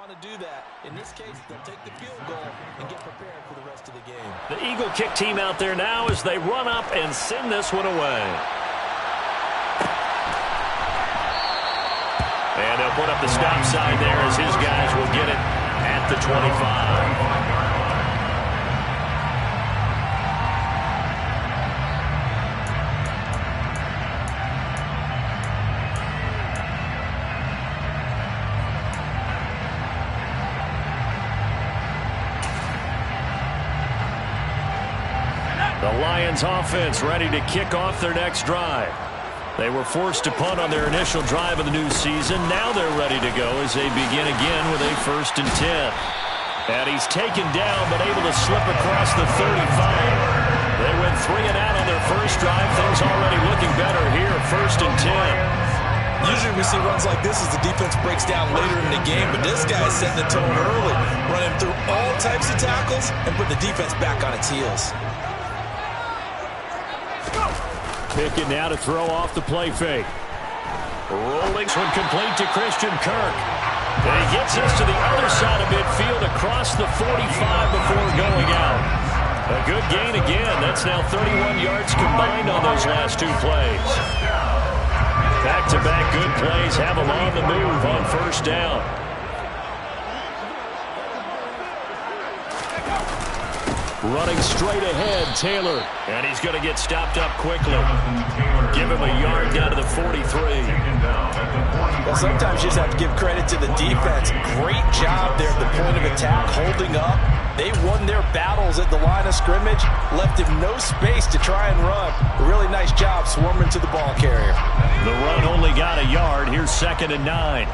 want to do that. In this case, they'll take the field goal and get prepared for the rest of the game. The Eagle kick team out there now as they run up and send this one away. And they'll put up the stop sign there as his guys will get it at the 25. The Lions offense ready to kick off their next drive. They were forced to punt on their initial drive of the new season. Now they're ready to go as they begin again with a 1st and 10. And he's taken down but able to slip across the 35. They went 3 and out on their first drive. Things already looking better here. 1st and 10. Usually we see runs like this as the defense breaks down later in the game, but this guy is setting the tone early, running through all types of tackles and put the defense back on its heels. Pickett now to throw off the play fake. Rolling one complete to Christian Kirk. And he gets us to the other side of midfield across the 45 before going out. A good gain again. That's now 31 yards combined on those last 2 plays. Back-to-back good plays have them on the move on 1st down. Running straight ahead, Taylor. And he's going to get stopped up quickly. Give him a yard down to the 43. Well, sometimes you just have to give credit to the defense. Great job there at the point of attack, holding up. They won their battles at the line of scrimmage, left him no space to try and run. A really nice job swarming to the ball carrier. The run only got a yard. Here's 2nd and 9.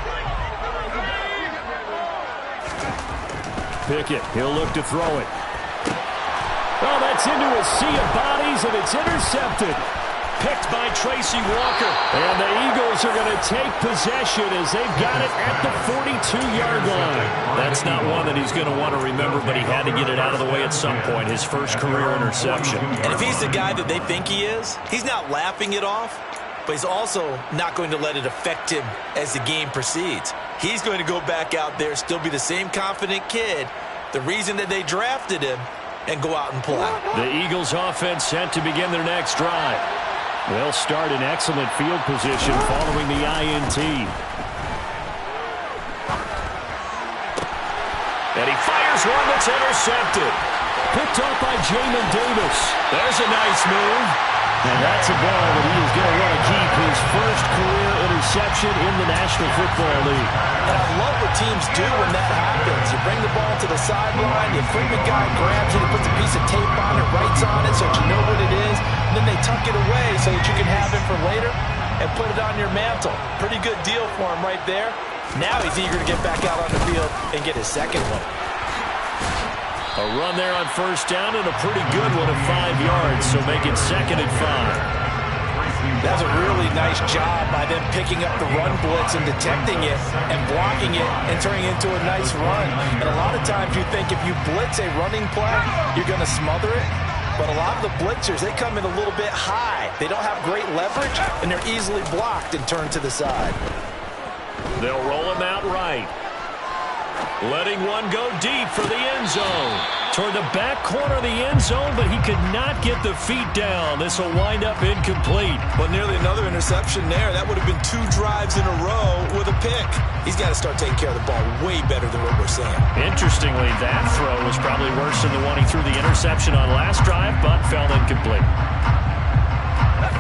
Pickett, he'll look to throw it. Oh, that's into a sea of bodies, and it's intercepted. Picked by Tracy Walker. And the Eagles are going to take possession as they've got it at the 42-yard line. That's not one that he's going to want to remember, but he had to get it out of the way at some point. His first career interception. And if he's the guy that they think he is, he's not laughing it off, but he's also not going to let it affect him as the game proceeds. He's going to go back out there, still be the same confident kid, the reason that they drafted him, and go out and play. The Eagles offense set to begin their next drive. They'll start in excellent field position following the INT. And he fires one that's intercepted. Picked off by Jamin Davis. There's a nice move. And that's a ball that he is going to want to keep, his first career interception in the National Football League. And I love what teams do when that happens. You bring the ball to the sideline, the equipment guy grabs it, he puts a piece of tape on it, writes on it so that you know what it is, and then they tuck it away so that you can have it for later and put it on your mantle. Pretty good deal for him right there. Now he's eager to get back out on the field and get his second one. A run there on 1st down and a pretty good one of 5 yards, so make it 2nd and 5. That's a really nice job by them picking up the run blitz and detecting it and blocking it and turning it into a nice run. And a lot of times you think if you blitz a running play, you're going to smother it. But a lot of the blitzers, they come in a little bit high. They don't have great leverage, and they're easily blocked and turned to the side. They'll roll him out right. Letting one go deep for the end zone. Toward the back corner of the end zone, but he could not get the feet down. This will wind up incomplete. But nearly another interception there. That would have been 2 drives in a row with a pick. He's got to start taking care of the ball way better than what we're seeing. Interestingly, that throw was probably worse than the one he threw the interception on last drive, but fell incomplete.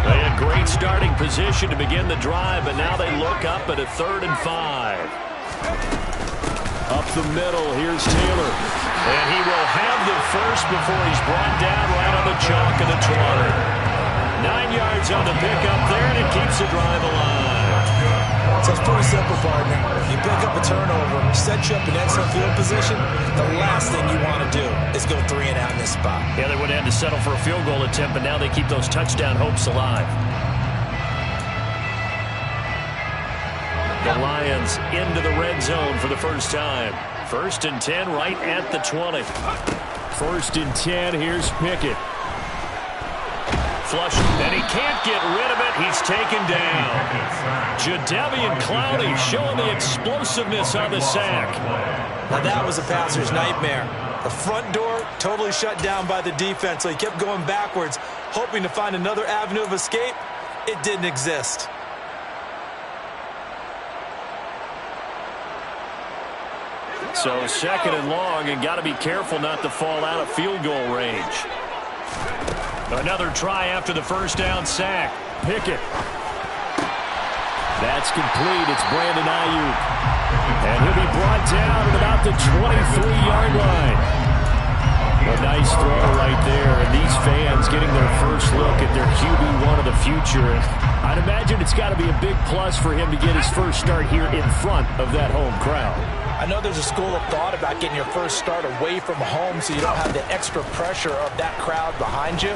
They had great starting position to begin the drive, but now they look up at a 3rd and 5. Up the middle, here's Taylor. And he will have the first before he's brought down right on the chalk of the 20. 9 yards on the pickup there, and it keeps the drive alive. So it's pretty simple, partner. You pick up a turnover, set you up in excellent field position, the last thing you want to do is go 3 and out in this spot. Yeah, they would have had to settle for a field goal attempt, but now they keep those touchdown hopes alive. The Lions into the red zone for the first time. 1st and 10 right at the 20. 1st and 10, here's Pickett. flush, and he can't get rid of it. He's taken down. Jadeveon Clowney showing the explosiveness on the sack. Now that was a passer's nightmare. The front door totally shut down by the defense, so he kept going backwards, hoping to find another avenue of escape. It didn't exist. So second and long, and got to be careful not to fall out of field goal range. Another try after the first down sack. Pickett. That's complete. It's Brandon Ayuk. And he'll be brought down at about the 23-yard line. A nice throw right there. And these fans getting their first look at their QB1 of the future. I'd imagine it's got to be a big plus for him to get his first start here in front of that home crowd. I know there's a school of thought about getting your first start away from home so you don't have the extra pressure of that crowd behind you.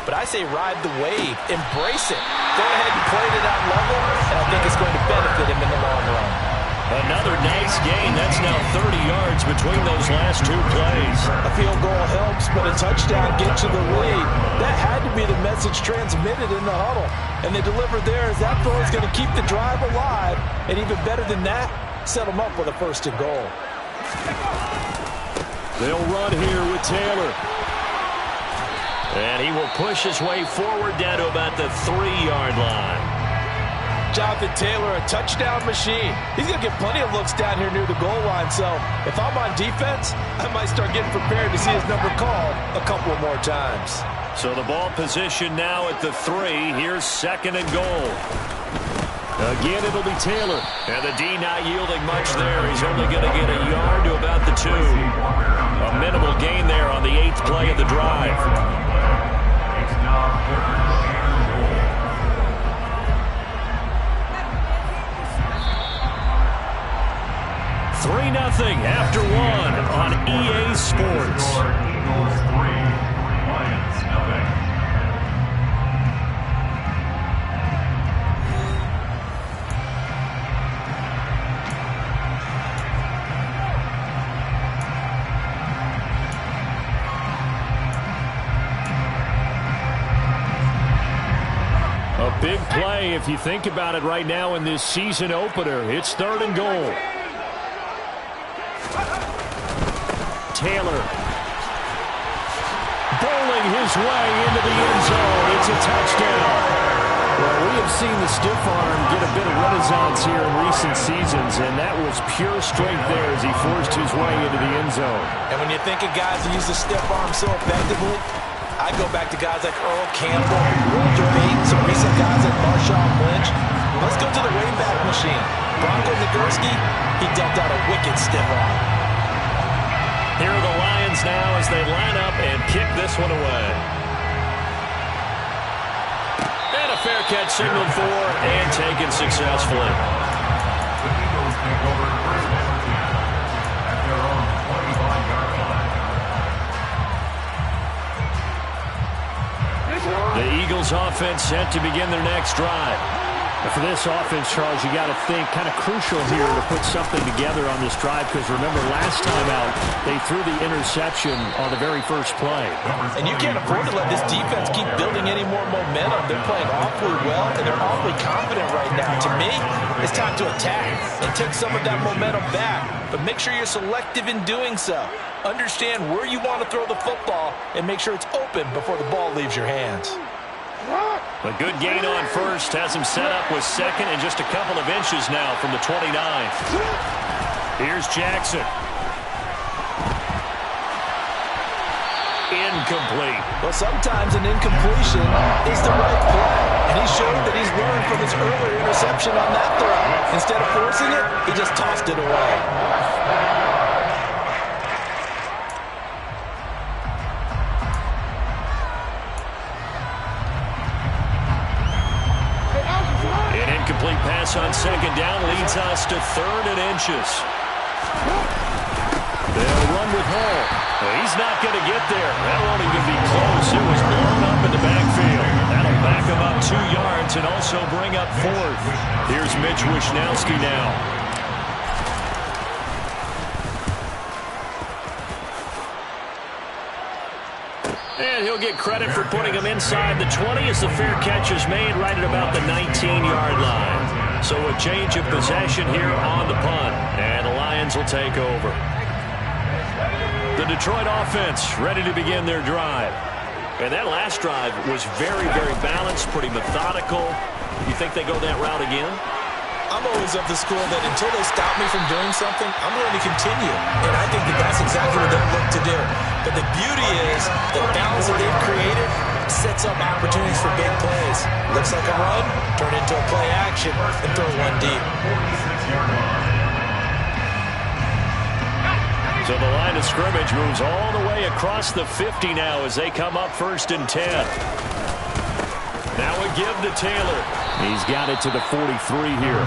But I say ride the wave. Embrace it. Go ahead and play to that level, and I think it's going to benefit him in the long run. Another nice gain. That's now 30 yards between those last two plays. A field goal helps, but a touchdown gets you the lead. That had to be the message transmitted in the huddle. And they delivered there as that throw is going to keep the drive alive. And even better than that, set them up with a first and goal. They'll run here with Taylor. And he will push his way forward down to about the 3-yard line. Jonathan Taylor, a touchdown machine. He's going to get plenty of looks down here near the goal line. So if I'm on defense, I might start getting prepared to see his number called a couple more times. So the ball position now at the 3. Here's second and goal. Again, it'll be Taylor. And the D not yielding much there. He's only going to get a yard to about the 2. A minimal gain there on the 8th play of the drive. 3-0 after 1 on EA Sports. A big play if you think about it right now in this season opener. It's 3rd and goal. Taylor bowling his way into the end zone. It's a touchdown. Well, we have seen the stiff arm get a bit of renaissance here in recent seasons, and that was pure strength there as he forced his way into the end zone. And when you think of guys who use the stiff arm so effectively, I go back to guys like Earl Campbell, Walter Payton, some recent guys like Marshawn Lynch. Let's go to the Wayback Machine. Bronco Nagurski, he dealt out a wicked stiff arm. Here are the Lions now as they line up and kick this one away. And a fair catch signaled for and taken successfully. The Eagles take over first and 10 at their own 25-yard line. The Eagles offense set to begin their next drive. For this offense, Charles, you got to think kind of crucial here to put something together on this drive, because remember last time out they threw the interception on the very first play. And you can't afford to let this defense keep building any more momentum. They're playing awfully well, and they're awfully confident right now. To me, it's time to attack and take some of that momentum back. But make sure you're selective in doing so. Understand where you want to throw the football and make sure it's open before the ball leaves your hands. A good gain on first has him set up with second and just a couple of inches now from the 29. Here's Jackson. Incomplete. Well, sometimes an incompletion is the right play. And he showed that he's learned from his earlier interception on that throw. Instead of forcing it, he just tossed it away. Incomplete pass on second down leads us to 3rd and inches. They'll run with Hall. Well, he's not going to get there. That won't even be close. It was blown up in the backfield. That'll back him up 2 yards and also bring up 4th. Here's Mitch Wishnowsky now. And he'll get credit for putting him inside the 20 as the fair catch is made right at about the 19-yard line. So a change of possession here on the punt. And the Lions will take over. The Detroit offense ready to begin their drive. And that last drive was very, very balanced, pretty methodical. You think they go that route again? I'm always of the school that until they stop me from doing something, I'm going to continue. And I think that that's exactly what they'll look to do. But the beauty is the balance that they've created sets up opportunities for big plays. Looks like a run, turn into a play action, and throw one deep. So the line of scrimmage moves all the way across the 50 now as they come up 1st and 10. Now a give to Taylor. He's got it to the 43 here.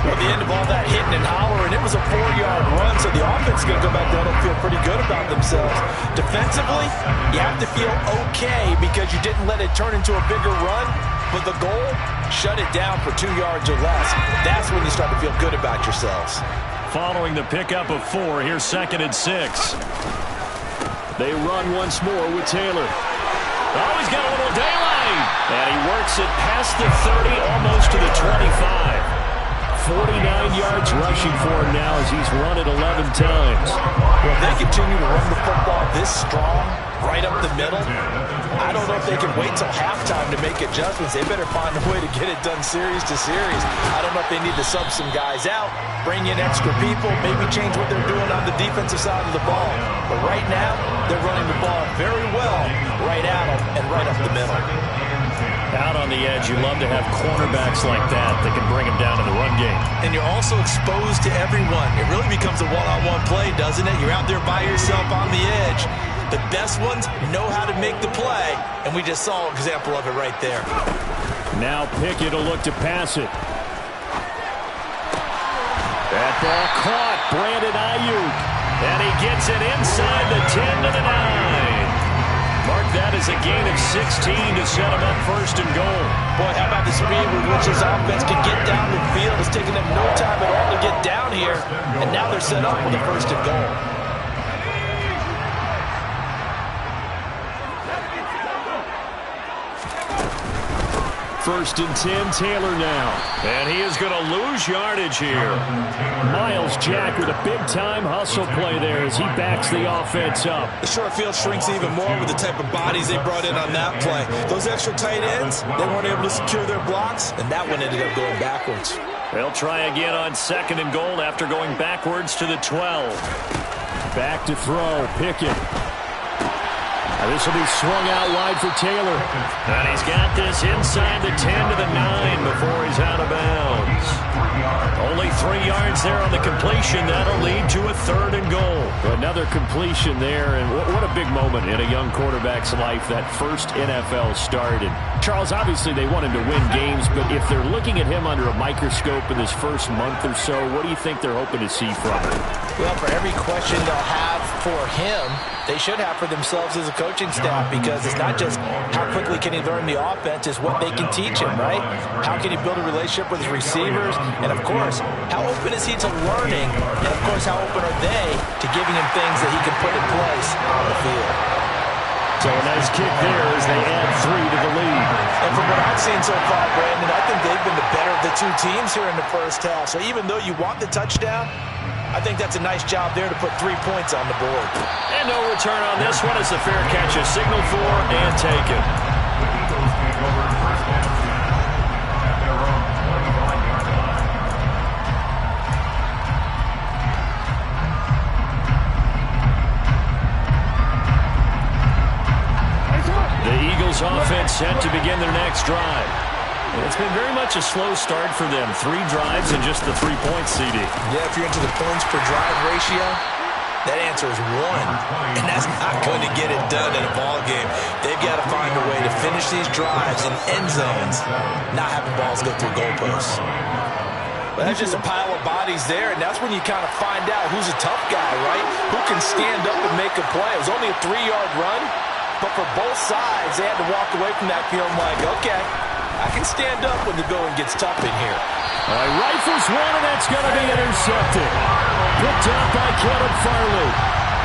At the end of all that hitting and hollering, it was a 4-yard run, so the offense is going to go back down and feel pretty good about themselves. Defensively, you have to feel okay because you didn't let it turn into a bigger run, but the goal, shut it down for 2 yards or less. That's when you start to feel good about yourselves. Following the pickup of 4, here's 2nd and 6. They run once more with Taylor. Oh, he's got a little daylight. And he works it past the 30, almost to the 25. 49 yards rushing for him now as he's run it 11 times. Well, if they continue to run the football this strong, right up the middle, I don't know if they can wait till halftime to make adjustments. They better find a way to get it done series to series. I don't know if they need to sub some guys out, bring in extra people, maybe change what they're doing on the defensive side of the ball. But right now, they're running the ball very well right at them and right up the middle. Out on the edge, you love to have cornerbacks like that that can bring them down in the run game. And you're also exposed to everyone. It really becomes a one-on-one play, doesn't it? You're out there by yourself on the edge. The best ones know how to make the play, and we just saw an example of it right there. Now Pickett will look to pass it. That ball caught. Brandon Ayuk. And he gets it inside the 10 to the 9. Mark that as a gain of 16 to set him up 1st and goal. Boy, how about the speed with which his offense can get down the field? It's taken them no time at all to get down here, and now they're set up with a 1st and goal. 1st and 10, Taylor now. And he is going to lose yardage here. Miles Jack with a big-time hustle play there as he backs the offense up. The short field shrinks even more with the type of bodies they brought in on that play. Those extra tight ends, they weren't able to secure their blocks, and that one ended up going backwards. They'll try again on 2nd and goal after going backwards to the 12. Back to throw, Pickett. This will be swung out wide for Taylor. And he's got this inside the 10 to the 9 before he's out of bounds. Only 3 yards there on the completion. That'll lead to a 3rd and goal. Another completion there, and what a big moment in a young quarterback's life, that first NFL start. And Charles, obviously they want him to win games, but if they're looking at him under a microscope in this first month or so, what do you think they're hoping to see from him? Well, for every question they'll have for him, they should have for themselves as a coaching staff, because it's not just how quickly can he learn the offense, it's what they can teach him, right? How can he build a relationship with his receivers? And, of course, how open is he to learning? And, of course, how open are they to giving him things that he can put in place on the field? So a nice kick there as they add 3 to the lead. And from what I've seen so far, Brandon, I think they've been the better of the two teams here in the first half. So even though you want the touchdown, I think that's a nice job there to put 3 points on the board. And no return on this one as the fair catch is signaled for and taken. The Eagles take over 1st and 10 at their own 25-yard line. The Eagles offense set to begin their next drive. It's been very much a slow start for them. 3 drives and just the 3 points, CD. Yeah, if you're into the points per drive ratio, that answer is 1. And that's not going to get it done in a ball game. They've got to find a way to finish these drives in end zones, not having balls go through goalposts. But that's just a pile of bodies there, and that's when you kind of find out who's a tough guy, right? Who can stand up and make a play. It was only a 3-yard run, but for both sides, they had to walk away from that feeling like, okay, I can stand up when the going gets tough in here. All right, rifles one, and that's going to be intercepted. Picked up by Caleb Farley.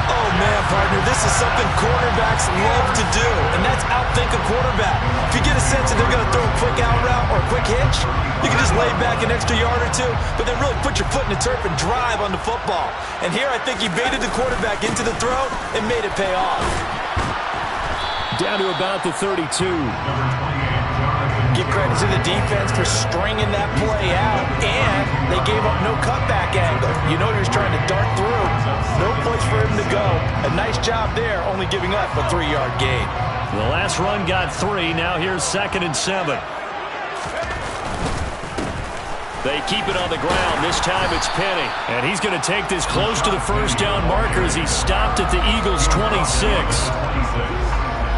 Oh, man, partner, this is something quarterbacks love to do, and that's outthink a quarterback. If you get a sense that they're going to throw a quick out route or a quick hitch, you can just lay back an extra yard or two, but then really put your foot in the turf and drive on the football. And here I think he baited the quarterback into the throw and made it pay off. Down to about the 32. Give credit to the defense for stringing that play out, and they gave up no cutback angle. You know he was trying to dart through. No place for him to go. A nice job there, only giving up a 3-yard gain. The last run got 3. Now here's 2nd and 7. They keep it on the ground. This time it's Penny. And he's going to take this close to the first down marker as he stopped at the Eagles' 26.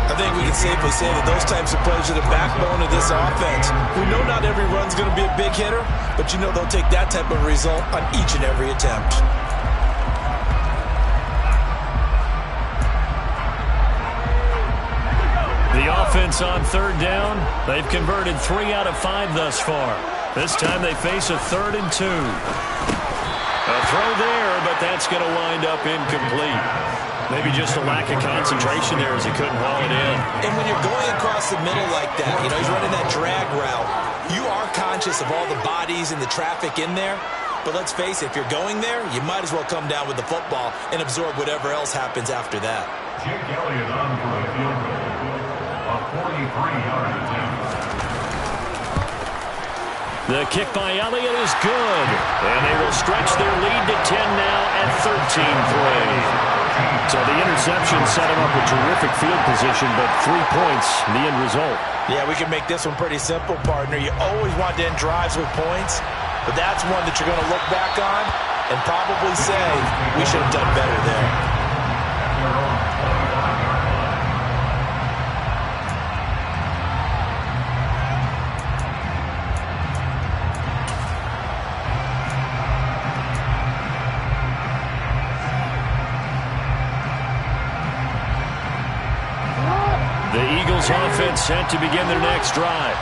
I think we can safely say that those types of plays are the backbone of this offense. We know not every run's going to be a big hitter, but you know they'll take that type of result on each and every attempt. The offense on 3rd down. They've converted 3 out of 5 thus far. This time they face a 3rd and 2. A throw there, but that's going to wind up incomplete. Maybe just a lack of concentration there as he couldn't haul it in. And when you're going across the middle like that, you know, he's running that drag route, you are conscious of all the bodies and the traffic in there. But let's face it, if you're going there, you might as well come down with the football and absorb whatever else happens after that. Jake Elliott on for a field goal. A 43-yard attempt. The kick by Elliott is good. And they will stretch their lead to 10 now at 13-3. So the interception set him up with terrific field position, but 3 points, the end result. Yeah, we can make this one pretty simple, partner. You always want to end drives with points, but that's one that you're going to look back on and probably say, we should have done better there. The Eagles offense set to begin their next drive.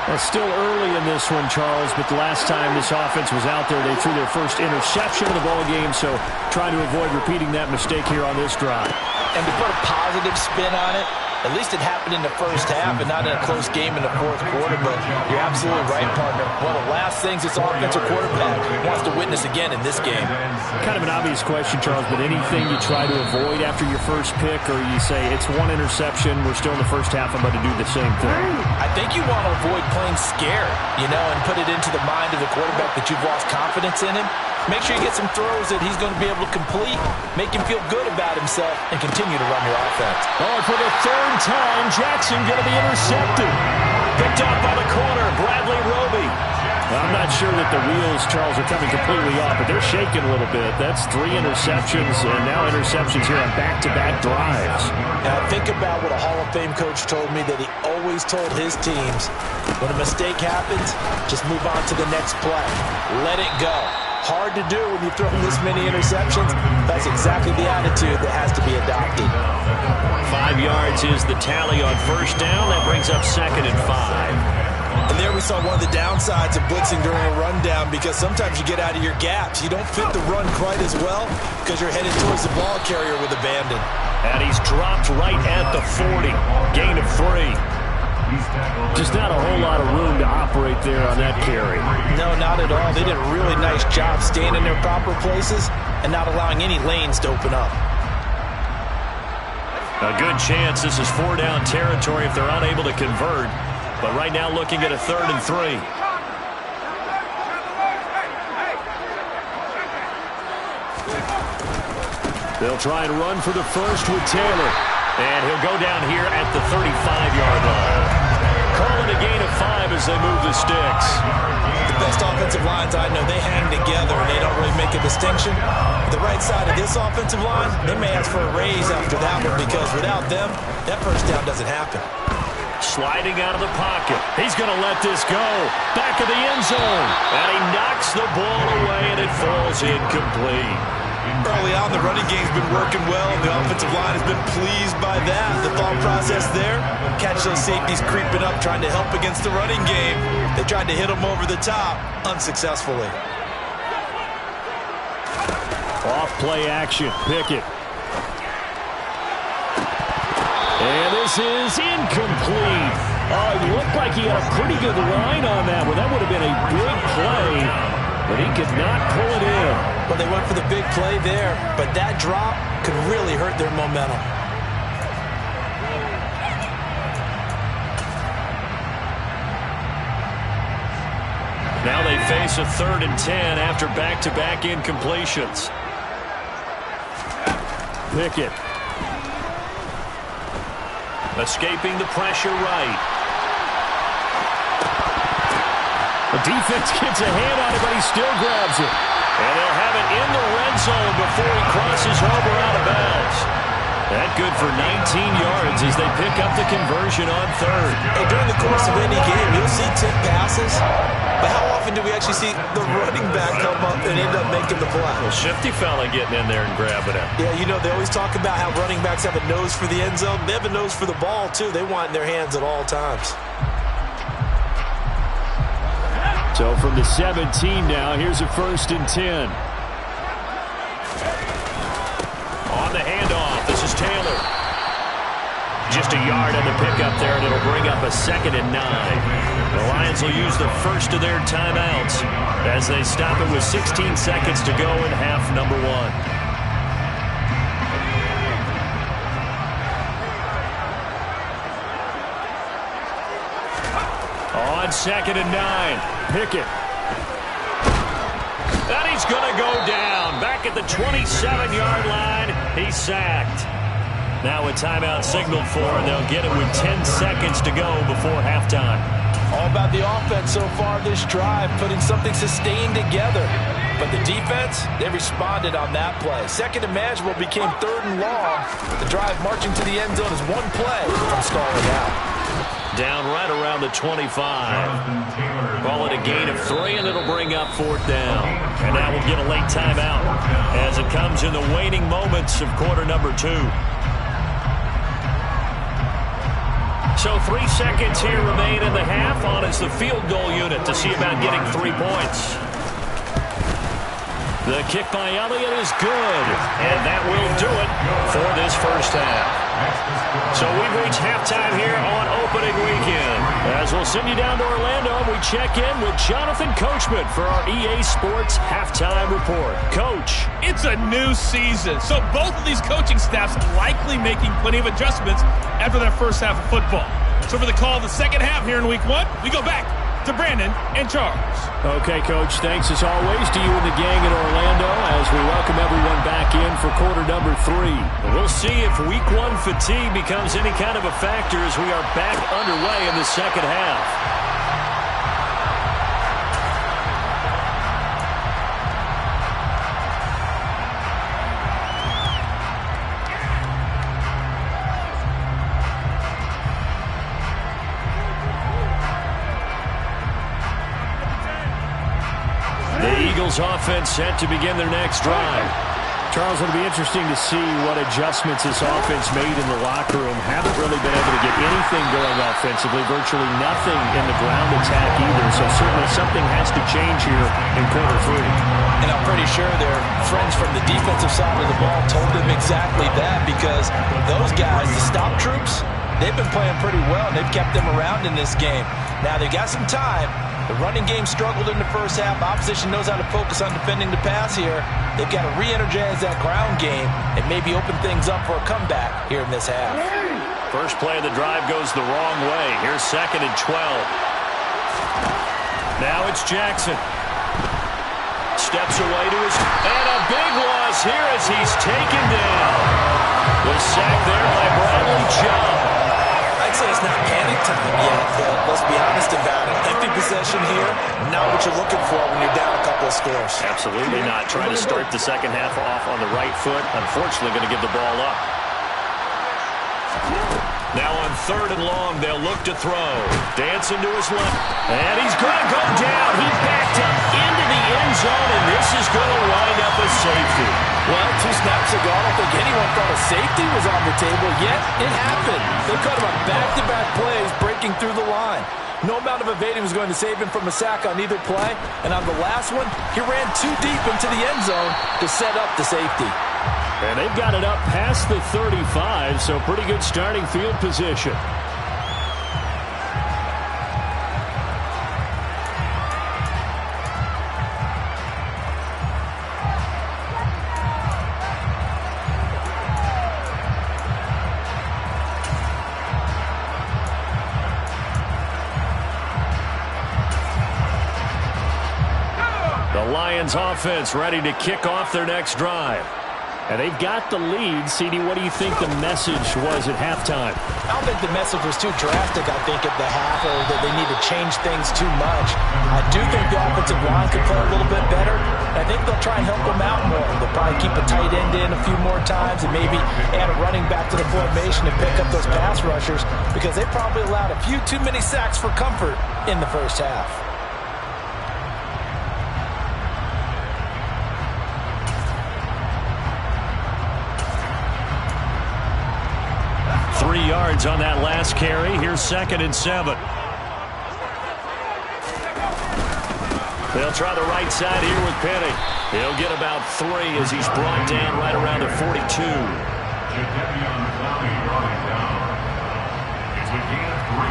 It's still early in this one, Charles, but the last time this offense was out there, they threw their first interception of the ball game, so trying to avoid repeating that mistake here on this drive. And to put a positive spin on it, at least it happened in the first half and not in a close game in the 4th quarter, but you're absolutely right, partner. One of the last things this offensive quarterback wants to witness again in this game. Kind of an obvious question, Charles, but anything you try to avoid after your first pick, or you say it's one interception, we're still in the first half, I'm about to do the same thing? I think you want to avoid playing scared, you know, and put it into the mind of the quarterback that you've lost confidence in him. Make sure you get some throws that he's going to be able to complete, make him feel good about himself, and continue to run your offense. Oh, for the 3rd time, Jackson going to be intercepted. Picked off by the corner, Bradley Roby. Well, I'm not sure that the wheels, Charles, are coming completely off, but they're shaking a little bit. That's 3 interceptions, and now interceptions here on back-to-back drives. Now, think about what a Hall of Fame coach told me that he always told his teams, when a mistake happens, just move on to the next play. Let it go. Hard to do when you've thrown this many interceptions. That's exactly the attitude that has to be adopted. 5 yards is the tally on 1st down. That brings up 2nd and 5. And there we saw one of the downsides of blitzing during a rundown, because sometimes you get out of your gaps. You don't fit the run quite as well because you're headed towards the ball carrier with abandon. And he's dropped right at the 40. Gain of 3. Just not a whole lot of room to operate there on that carry. No, not at all. They did a really nice job staying in their proper places and not allowing any lanes to open up. A good chance this is 4-down territory if they're unable to convert. But right now looking at a 3rd and 3. They'll try and run for the first with Taylor. And he'll go down here at the 35-yard line. Calling a gain of 5 as they move the sticks. The best offensive lines I know, they hang together and they don't really make a distinction. The right side of this offensive line, they may ask for a raise after that one, because without them, that first down doesn't happen. Sliding out of the pocket. He's going to let this go. Back of the end zone. And he knocks the ball away, and it falls incomplete. Early on, the running game's been working well. The offensive line has been pleased by that. The thought process there, catch those safeties creeping up, trying to help against the running game. They tried to hit them over the top, unsuccessfully. Off play action. Pickett And this is incomplete. It looked like he had a pretty good line on that one. That would have been a big play, but he could not pull it in. Well, they went for the big play there, but that drop could really hurt their momentum. Now they face a 3rd and 10 after back-to-back incompletions. Pickett. Escaping the pressure right. The defense gets a hand on it, but he still grabs it. And they'll have it in the red zone before he crosses over out of bounds. That good for 19 yards as they pick up the conversion on 3rd. Hey, during the course of any game, you'll see tip passes, but how often do we actually see the running back come up and end up making the play? Well, shifty fella getting in there and grabbing it. Yeah, you know, they always talk about how running backs have a nose for the end zone. They have a nose for the ball, too. They want it in their hands at all times. So from the 17 now, here's a 1st and 10. On the handoff, this is Taylor. Just a yard on the pickup there, and it'll bring up a 2nd and 9. The Lions will use the first of their timeouts as they stop it with 16 seconds to go in half number 1. On 2nd and 9, Pickett. And he's going to go down. Back at the 27-yard line, he's sacked. Now a timeout signaled for, and they'll get it with 10 seconds to go before halftime. All about the offense so far this drive, putting something sustained together. But the defense, they responded on that play. 2nd and manageable became 3rd and long. The drive marching to the end zone is one play from stalling out. Down right around the 25. Call it a gain of 3, and it'll bring up 4th down. And now we'll get a late timeout as it comes in the waning moments of quarter number 2. So 3 seconds here remain in the half. On is the field goal unit to see about getting 3 points. The kick by Elliott is good, and that will do it for this first half. So we've reached halftime here on opening weekend. As we'll send you down to Orlando, we check in with Jonathan Coachman for our EA Sports Halftime Report. Coach. It's a new season, so both of these coaching staffs likely making plenty of adjustments after that first half of football. So for the call of the second half here in week 1, we go back to Brandon and Charles. Okay, Coach, thanks as always to you and the gang in Orlando as we welcome everyone back in for quarter number 3. We'll see if week 1 fatigue becomes any kind of a factor as we are back underway in the second half. Offense set to begin their next drive. Charles, it'll be interesting to see what adjustments this offense made in the locker room. Haven't really been able to get anything going offensively, virtually nothing in the ground attack either. So certainly something has to change here in quarter 3. And I'm pretty sure their friends from the defensive side of the ball told them exactly that, because those guys, the stop troops, they've been playing pretty well, and they've kept them around in this game. Now they've got some time. The running game struggled in the first half. Opposition knows how to focus on defending the pass here. They've got to re-energize that ground game and maybe open things up for a comeback here in this half. First play of the drive goes the wrong way. Here's 2nd and 12. Now it's Jackson. Steps away to his... And a big loss here as he's taken down. The sack there by Bradley Chubb. I'd say it's not panic time yet, but let's be honest about it. Empty possession here, not what you're looking for when you're down a couple of scores. Absolutely not. Trying to start the second half off on the right foot. Unfortunately, going to give the ball up. Now on 3rd and long, they'll look to throw. Dancing to his left. And he's going to go down. He backed up into the end zone, and this is going to wind up a safety. Well, 2 snaps ago, I don't think anyone thought a safety was on the table, yet it happened. They cut him on back-to-back plays breaking through the line. No amount of evading was going to save him from a sack on either play. And on the last one, he ran too deep into the end zone to set up the safety. And they've got it up past the 35, so pretty good starting field position. Lions offense ready to kick off their next drive. And they've got the lead. CD, what do you think the message was at halftime? I don't think the message was too drastic, I think, at the half, or that they need to change things too much. I do think the offensive line could play a little bit better. I think they'll try and help them out more. They'll probably keep a tight end in a few more times and maybe add a running back to the formation and pick up those pass rushers, because they probably allowed a few too many sacks for comfort in the first half. 3 yards on that last carry. Here's 2nd and 7. They'll try the right side here with Penny. He'll get about 3 as he's brought down right around the 42. Should Penny on the Tommy brought him down. It's a gain of 3.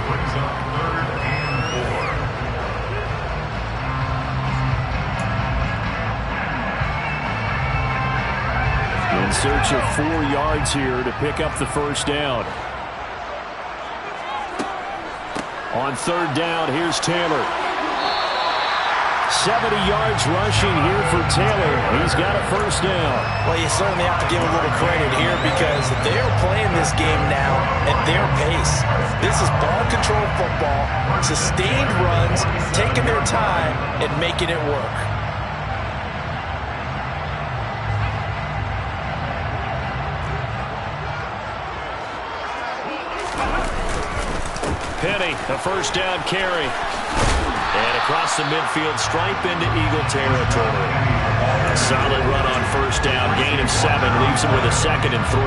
Brings up 3rd and 4. In search of 4 yards here to pick up the first down. On 3rd down, here's Taylor. 70 yards rushing here for Taylor. He's got a first down. Well, you certainly have to give a little credit here, because they're playing this game now at their pace. This is ball control football, sustained runs, taking their time and making it work. Penny, a first down carry. And across the midfield stripe into Eagle territory. A solid run on first down. Gain of 7 leaves him with a 2nd and 3.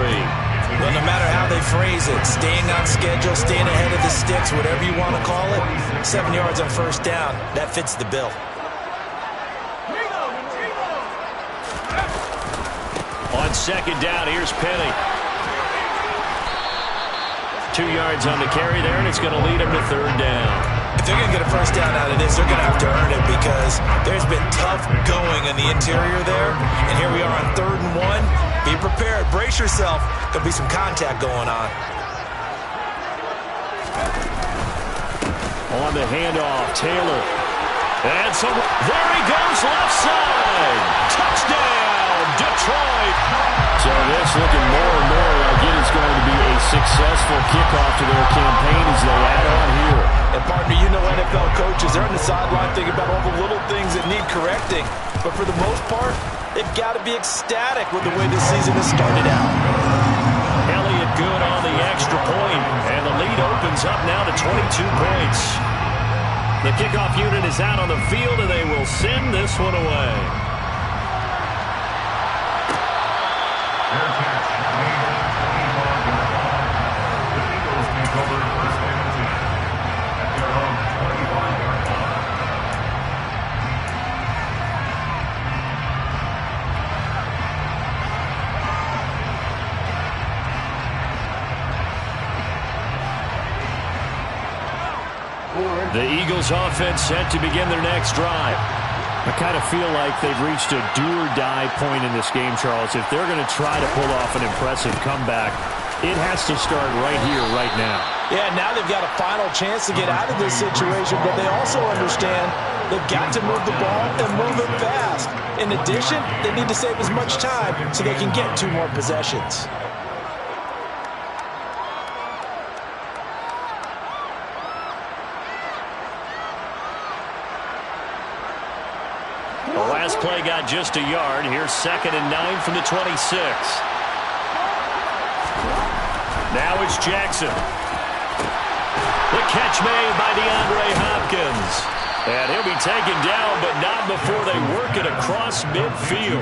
Well, no matter how they phrase it, staying on schedule, staying ahead of the sticks, whatever you want to call it, 7 yards on first down, that fits the bill. On 2nd down, here's Penny. 2 yards on the carry there, and it's going to lead him to 3rd down. If they're going to get a first down out of this, they're going to have to earn it, because there's been tough going in the interior there. And here we are on 3rd and 1. Be prepared. Brace yourself. Going to be some contact going on. On the handoff, Taylor. And so there he goes, left side. Touchdown, Detroit. So this looking more and more like it is going to be a successful kickoff to their campaign as they add on here. And partner, you know NFL coaches, they're on the sideline thinking about all the little things that need correcting. But for the most part, they've got to be ecstatic with the way this season has started out. Elliott good on the extra point, and the lead opens up now to 22 points. The kickoff unit is out on the field, and they will send this one away. Their catch made at the 25-yard line. The Eagles take over 1st and 10 at their own 25-yard line. The Eagles offense set to begin their next drive. I kind of feel like they've reached a do-or-die point in this game, Charles. If they're going to try to pull off an impressive comeback, it has to start right here, right now. Yeah, now they've got a final chance to get out of this situation, but they also understand they've got to move the ball and move it fast. In addition, they need to save as much time so they can get 2 more possessions. The last play got just a yard. Here's 2nd and 9 from the 26. Now it's Jackson. The catch made by DeAndre Hopkins. And he'll be taken down, but not before they work it across midfield.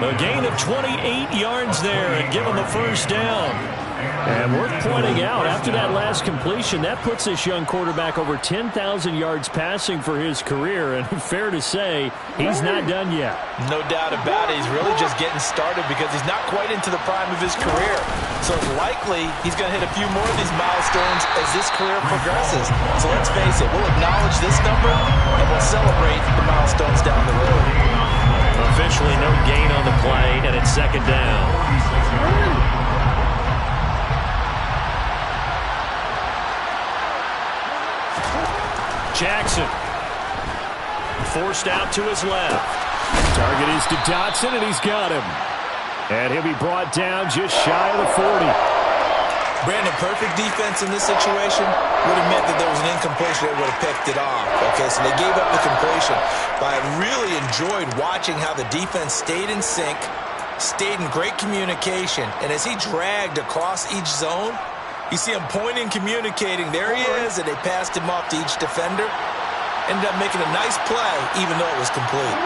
A gain of 28 yards there and give him a first down. And worth pointing out, after that last completion, that puts this young quarterback over 10,000 yards passing for his career. And fair to say, he's not done yet. No doubt about it. He's really just getting started because he's not quite into the prime of his career. So it's likely he's going to hit a few more of these milestones as this career progresses. So let's face it, we'll acknowledge this number and we'll celebrate the milestones down the road. Officially no gain on the play, and it's second down. Jackson forced out to his left. Target is to Dotson, and he's got him. And he'll be brought down just shy of the 40. Brandon, perfect defense in this situation would have meant that there was an incompletion that would have picked it off. Okay, so they gave up the completion. But I really enjoyed watching how the defense stayed in sync, stayed in great communication, and as he dragged across each zone, you see him pointing, communicating. There he is, and they passed him off to each defender. Ended up making a nice play, even though it was complete.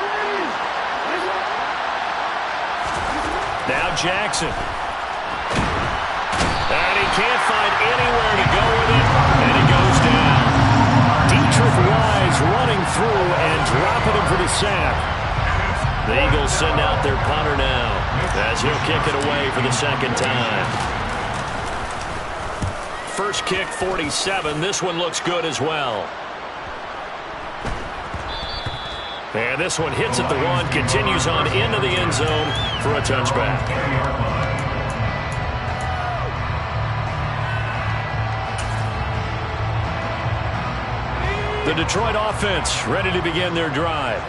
Now Jackson. And he can't find anywhere to go with it, and he goes down. Dietrich Wise running through and dropping him for the sack. The Eagles send out their punter now, as he'll kick it away for the second time. First kick, 47. This one looks good as well. And this one hits at the 1, continues on into the end zone for a touchback. The Detroit offense ready to begin their drive.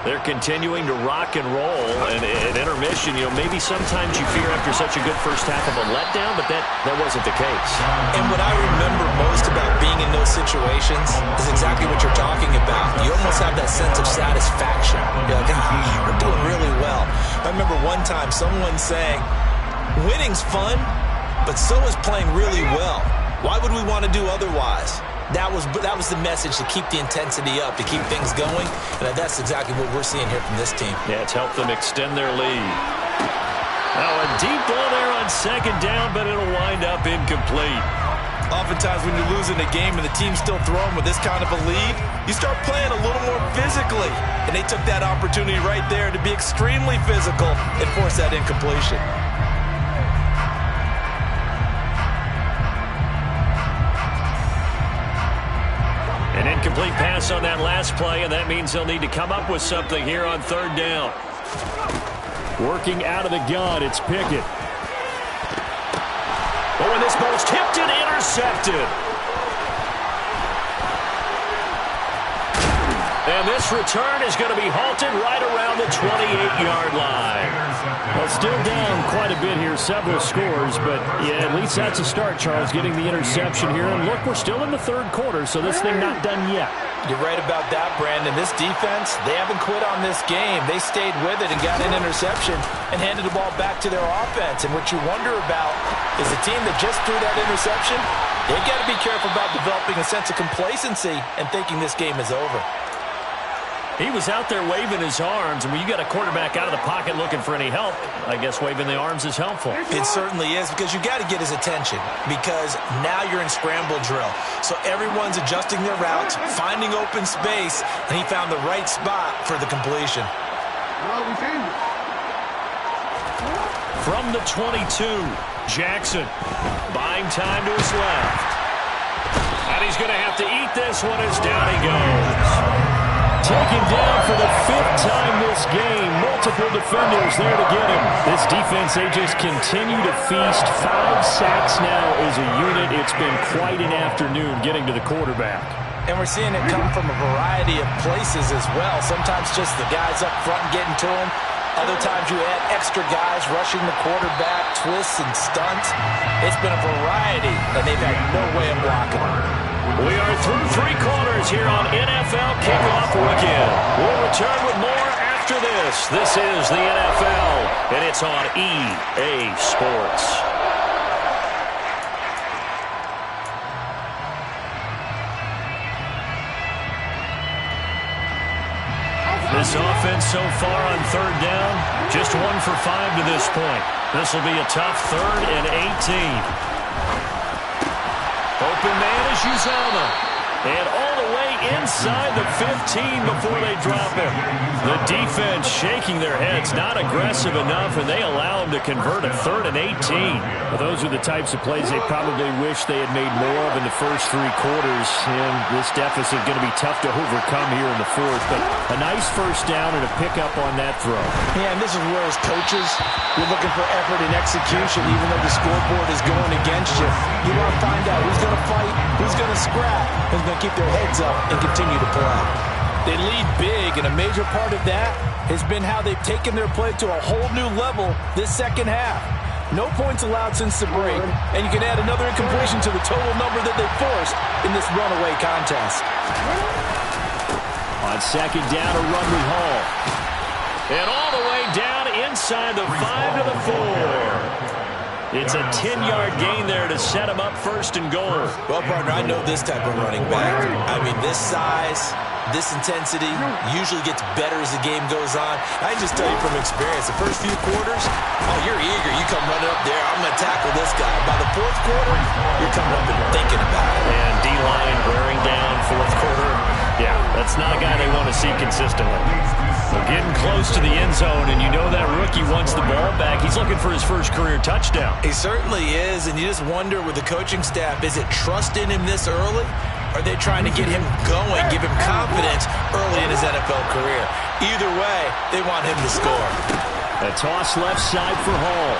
They're continuing to rock and roll, and at intermission, maybe sometimes you fear after such a good first half of a letdown, but that wasn't the case. And what I remember most about being in those situations is exactly what you're talking about. You almost have that sense of satisfaction. You're like, we're doing really well. I remember one time someone saying, winning's fun, but so is playing really well. Why would we want to do otherwise? That was the message, to keep the intensity up, to keep things going, and that's exactly what we're seeing here from this team. Yeah, it's helped them extend their lead. Now a deep ball there on second down, but it'll wind up incomplete. Oftentimes when you're losing a game and the team's still throwing with this kind of a lead, you start playing a little more physically, and they took that opportunity right there to be extremely physical and force that incompletion. An incomplete pass on that last play, and that means they'll need to come up with something here on third down. Working out of the gun, it's Pickett. Oh, and this ball's tipped and intercepted. And this return is going to be halted right around the 28-yard line. Well, still down quite a bit here, several scores, but yeah, at least that's a start, Charles, getting the interception here. And look, we're still in the third quarter, so this thing not done yet. You're right about that, Brandon. This defense, they haven't quit on this game. They stayed with it and got an interception and handed the ball back to their offense. And what you wonder about is the team that just threw that interception, they've got to be careful about developing a sense of complacency and thinking this game is over. He was out there waving his arms, and when you got a quarterback out of the pocket looking for any help, I guess waving the arms is helpful. It certainly is, because you got to get his attention, because now you're in scramble drill. So everyone's adjusting their routes, finding open space, and he found the right spot for the completion. From the 22, Jackson buying time to his left. And he's going to have to eat this one as down he goes. Taken down for the 5th time this game. Multiple defenders there to get him. This defense, they just continue to feast. 5 sacks now as a unit. It's been quite an afternoon getting to the quarterback. And we're seeing it come from a variety of places as well. Sometimes just the guys up front getting to him. Other times you add extra guys rushing the quarterback, twists and stunts. It's been a variety, and they've had no way of blocking him. We are through 3 quarters here on NFL Kickoff Weekend. We'll return with more after this. This is the NFL, and it's on EA Sports. The This offense so far on third down, just 1 for 5 to this point. This will be a tough 3rd and 18. Open man is Uzomah. And all the way inside the 15 before they drop him. The defense shaking their heads, not aggressive enough, and they allow him to convert a 3rd and 18. Well, those are the types of plays they probably wish they had made more of in the first 3 quarters. And this deficit going to be tough to overcome here in the 4th. But a nice first down and a pickup on that throw. Yeah, and this is where as coaches, you're looking for effort and execution, even though the scoreboard is going against you. You want to find out who's going to fight, who's going to scrap, who's going to keep their heads up and continue to play. They lead big, and a major part of that has been how they've taken their play to a whole new level this second half. No points allowed since the break, and you can add another incompletion to the total number that they forced in this runaway contest. On second down, a run with Hall. And all the way down inside the 5 to the 4. It's a 10-yard gain there to set him up 1st and goal. Well, partner, I know this type of running back. I mean, this size, this intensity usually gets better as the game goes on. I can just tell you from experience, the first few quarters, oh, you're eager. You come running up there, I'm going to tackle this guy. By the 4th quarter, you're coming up and thinking about it. And D-line wearing down 4th quarter. Yeah, that's not a guy they want to see consistently. They're getting close to the end zone, and you know that rookie wants the ball back. He's looking for his first career touchdown. He certainly is, and you just wonder with the coaching staff, is it trust in him this early? Or are they trying to get him going, give him confidence early in his NFL career? Either way, they want him to score. A toss left side for Hall.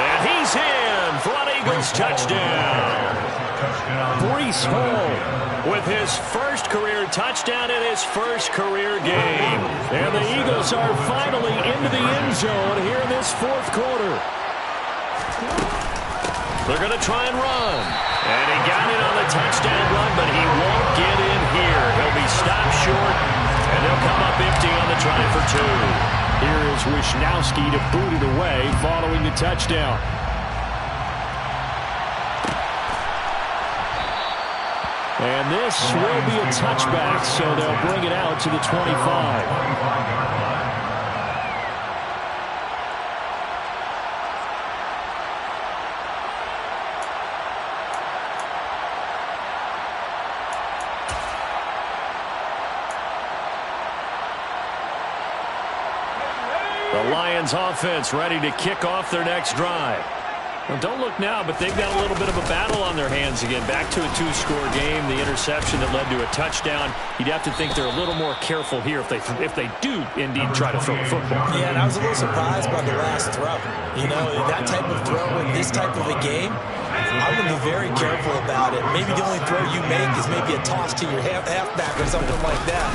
And he's in for an Eagles touchdown. Breece Hall with his first career touchdown in his first career game. And the Eagles are finally into the end zone here in this 4th quarter. They're going to try and run. And he got it on the touchdown run, but he won't get in here. He'll be stopped short, and they'll come up empty on the try for 2. Here is Wishnowski to boot it away following the touchdown. And this will be a touchback, so they'll bring it out to the 25. The Lions offense ready to kick off their next drive. Well, don't look now, but they've got a little bit of a battle on their hands again. Back to a 2-score game. The interception that led to a touchdown. You'd have to think they're a little more careful here if they do indeed try to throw a football. Yeah, and I was a little surprised by the last throw. You know, that type of throw in this type of a game, I'm going to be very careful about it. Maybe the only throw you make is maybe a toss to your halfback or something like that.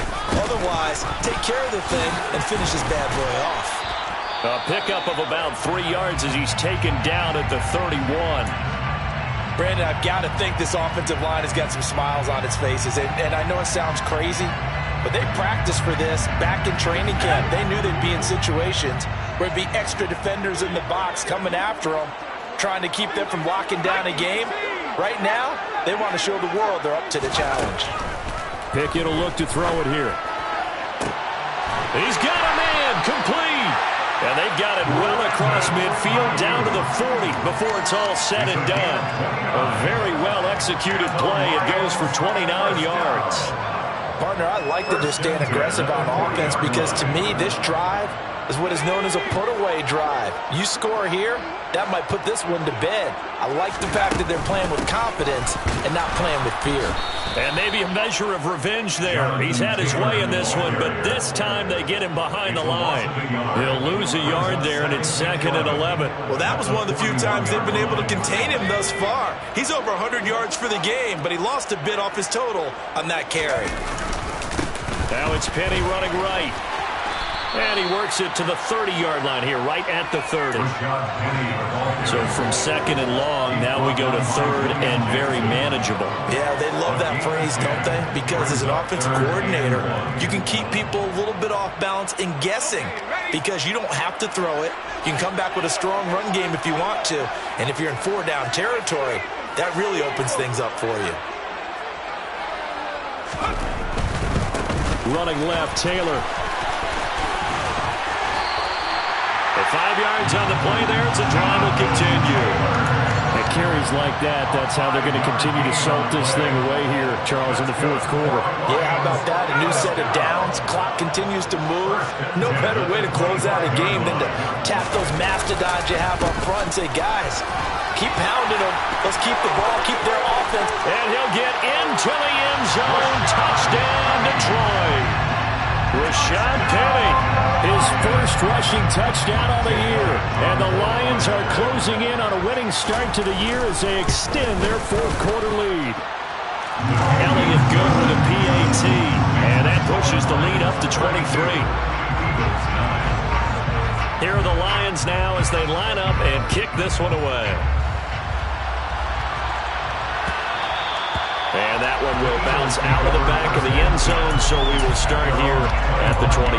Otherwise, take care of the thing and finish this bad boy off. A pickup of about 3 yards as he's taken down at the 31. Brandon, I've got to think this offensive line has got some smiles on its faces. And I know it sounds crazy, but they practiced for this back in training camp. They knew they'd be in situations where it'd be extra defenders in the box coming after them, trying to keep them from locking down a game. Right now, they want to show the world they're up to the challenge. Pickett will look to throw it here. He's got a man complete. And they've got it well across midfield down to the 40 before it's all said and done. A very well-executed play. It goes for 29 yards. Partner, I like that they're staying aggressive on offense because, to me, this drive is what is known as a put-away drive. You score here, that might put this one to bed. I like the fact that they're playing with confidence and not playing with fear. And maybe a measure of revenge there. He's had his way in this one, but this time they get him behind the line. He'll lose a yard there, and it's 2nd and 11. Well, that was one of the few times they've been able to contain him thus far. He's over 100 yards for the game, but he lost a bit off his total on that carry. Now it's Penny running right. And he works it to the 30-yard line here, right at the 30. So from 2nd and long, now we go to 3rd and very manageable. Yeah, they love that phrase, don't they? Because as an offensive coordinator, you can keep people a little bit off balance and guessing because you don't have to throw it. You can come back with a strong run game if you want to. And if you're in 4-down territory, that really opens things up for you. Running left, Taylor. At 5 yards on the play there, it's a drive will continue. And carries like that, that's how they're going to continue to salt this thing away here, Charles, in the fourth quarter. Yeah, how about that? A new set of downs. Clock continues to move. No better way to close out a game than to tap those mastodons you have up front and say, guys, keep pounding them. Let's keep the ball, keep their offense. And he'll get into the end zone. Touchdown, Detroit. Rashad Penny, his first rushing touchdown on the year. And the Lions are closing in on a winning start to the year as they extend their fourth quarter lead. Elliott good with a PAT. And that pushes the lead up to 23. Here are the Lions now as they line up and kick this one away. And that one will bounce out of the back of the end zone, so we will start here at the 25.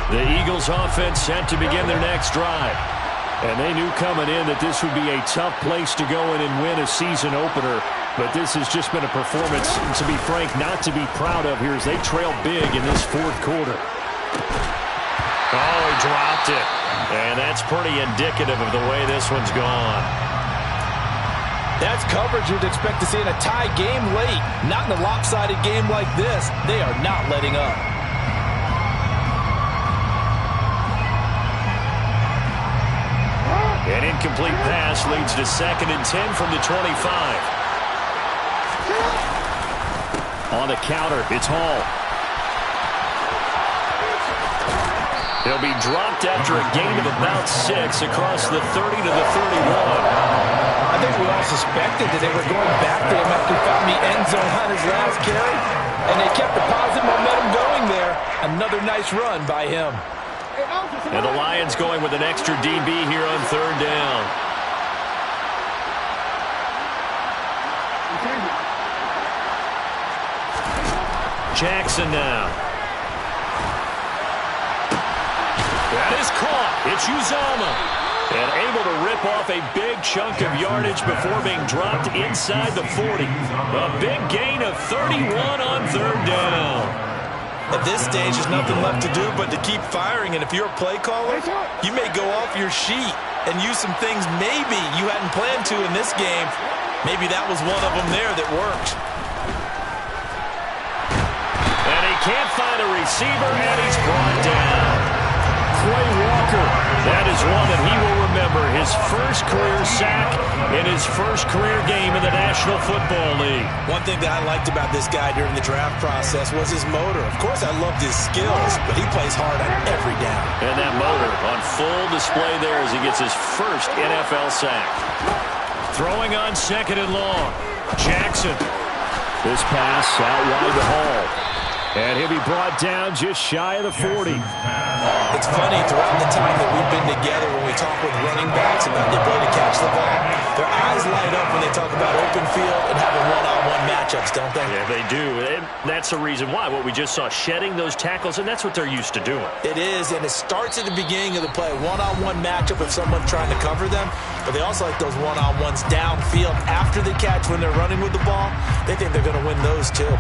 The Eagles offense set to begin their next drive. And they knew coming in that this would be a tough place to go in and win a season opener. But this has just been a performance, to be frank, not to be proud of here as they trail big in this fourth quarter. Oh, he dropped it. And that's pretty indicative of the way this one's gone. That's coverage you'd expect to see in a tie game late. Not in a lopsided game like this. They are not letting up. An incomplete pass leads to 2nd and 10 from the 25. On the counter, it's Hall. He'll be dropped after a gain of about 6 across the 30 to the 31. I think we all suspected that they were going back to him after he found the end zone on his last carry. And they kept the positive momentum going there. Another nice run by him. And the Lions going with an extra DB here on 3rd down. Jackson now. That is caught. It's Uzomah. And able to rip off a big chunk of yardage before being dropped inside the 40. A big gain of 31 on 3rd down. At this stage, there's nothing left to do but to keep firing. And if you're a play caller, you may go off your sheet and use some things maybe you hadn't planned to in this game. Maybe that was one of them there that worked. And he can't find a receiver, and he's brought down. Quay Walker. That is one that he will remember. His first career sack in his first career game in the National Football League. One thing that I liked about this guy during the draft process was his motor. Of course, I loved his skills, but he plays hard on every down. And that motor on full display there as he gets his first NFL sack. Throwing on 2nd and long. Jackson. This pass out wide to Hall. And he'll be brought down just shy of the 40. It's funny, throughout the time that we've been together when we talk with running backs about the ability to catch the ball, their eyes light up when they talk about open field and having one-on-one matchups, don't they? Yeah, they do. And that's the reason why. What we just saw, shedding those tackles, and that's what they're used to doing. It is, and it starts at the beginning of the play. One-on-one matchup if someone's trying to cover them, but they also like those one-on-ones downfield after the catch when they're running with the ball. They think they're going to win those too.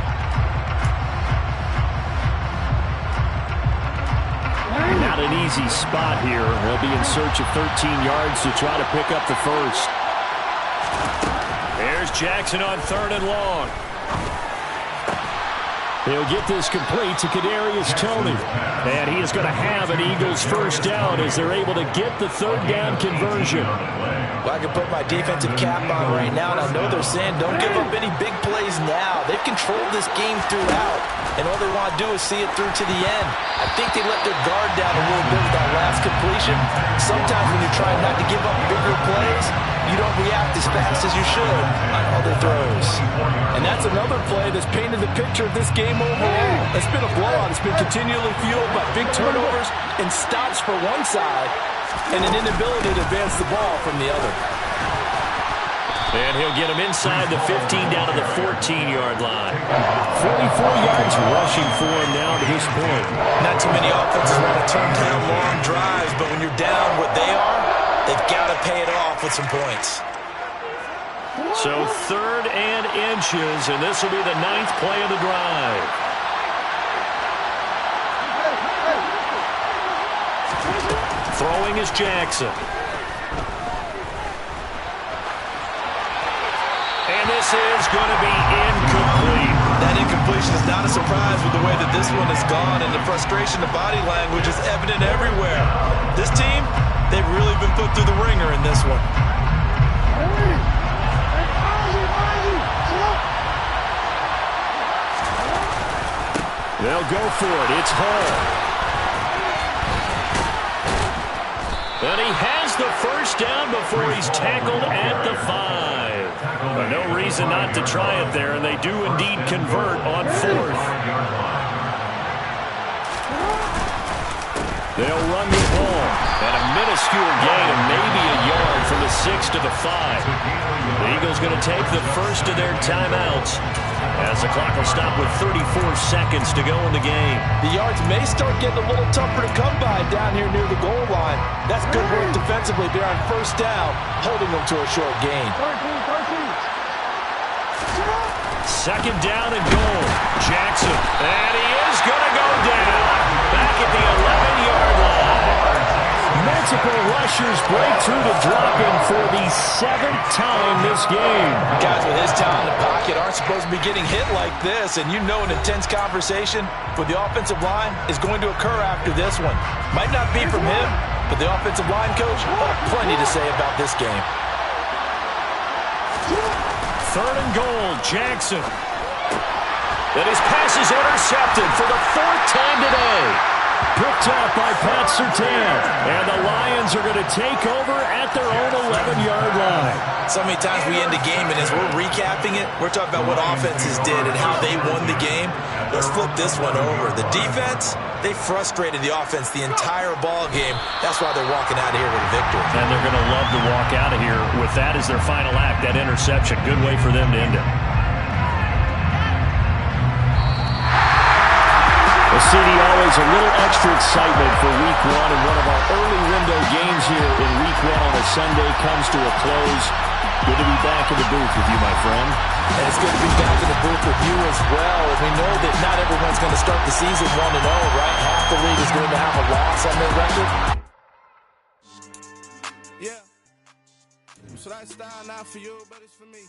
Not an easy spot here. They'll be in search of 13 yards to try to pick up the first. There's Jackson on 3rd and long. He'll get this complete to Kadarius Toney. And he is going to have an Eagles first down as they're able to get the 3rd down conversion. Well, I can put my defensive cap on right now, and I know they're saying don't give up any big plays now. They've controlled this game throughout, and all they want to do is see it through to the end. I think they let their guard down a little bit with that last completion. Sometimes when you're trying not to give up bigger plays, you don't react as fast as you should on other throws. And that's another play that's painted the picture of this game overall. It's been a blowout. It's been continually fueled by big turnovers and stops for one side and an inability to advance the ball from the other. And he'll get him inside the 15 down to the 14-yard line. 44 yards rushing for him now to this point. Not too many offenses want to turn down long drives, but when you're down what they are, they've got to pay it off with some points. So 3rd and inches, and this will be the 9th play of the drive. Throwing is Jackson. And this is going to be incomplete. That incompletion is not a surprise with the way that this one has gone, and the frustration, the body language is evident everywhere. This team, they've really been put through the ringer in this one. They'll go for it. It's Hall. And he has the first down before he's tackled at the 5. But no reason not to try it there, and they do indeed convert on 4th. They'll run the ball. And a minuscule gain of maybe a yard from the 6 to the 5. The Eagles going to take the first of their timeouts as the clock will stop with 34 seconds to go in the game. The yards may start getting a little tougher to come by down here near the goal line. That's good work defensively there on first down, holding them to a short gain. 2nd down and goal. Jackson. And he is going to go down. Back at the 11-yard line. Multiple rushers break through to drop him for the 7th time this game. Guys with his talent in pocket aren't supposed to be getting hit like this, and you know an intense conversation with the offensive line is going to occur after this one. Might not be from him, but the offensive line coach will have plenty to say about this game. 3rd and goal, Jackson. And his pass is intercepted for the 4th time today. Picked up by Pat Surtain. And the Lions are going to take over at their own 11-yard line. So many times we end the game, and as we're recapping it, we're talking about what offenses did and how they won the game. Let's flip this one over. The defense, they frustrated the offense the entire ball game. That's why they're walking out of here with a victory. And they're going to love to walk out of here with that as their final act, that interception. Good way for them to end it. Well, CD, always a little extra excitement for Week 1, and one of our early window games here in Week 1 on a Sunday comes to a close. Good to be back in the booth with you, my friend. And it's good to be back in the booth with you as well. As we know that not everyone's going to start the season 1-0, right? Half the league is going to have a loss on their record. Yeah. So that style not for you, but it's for me.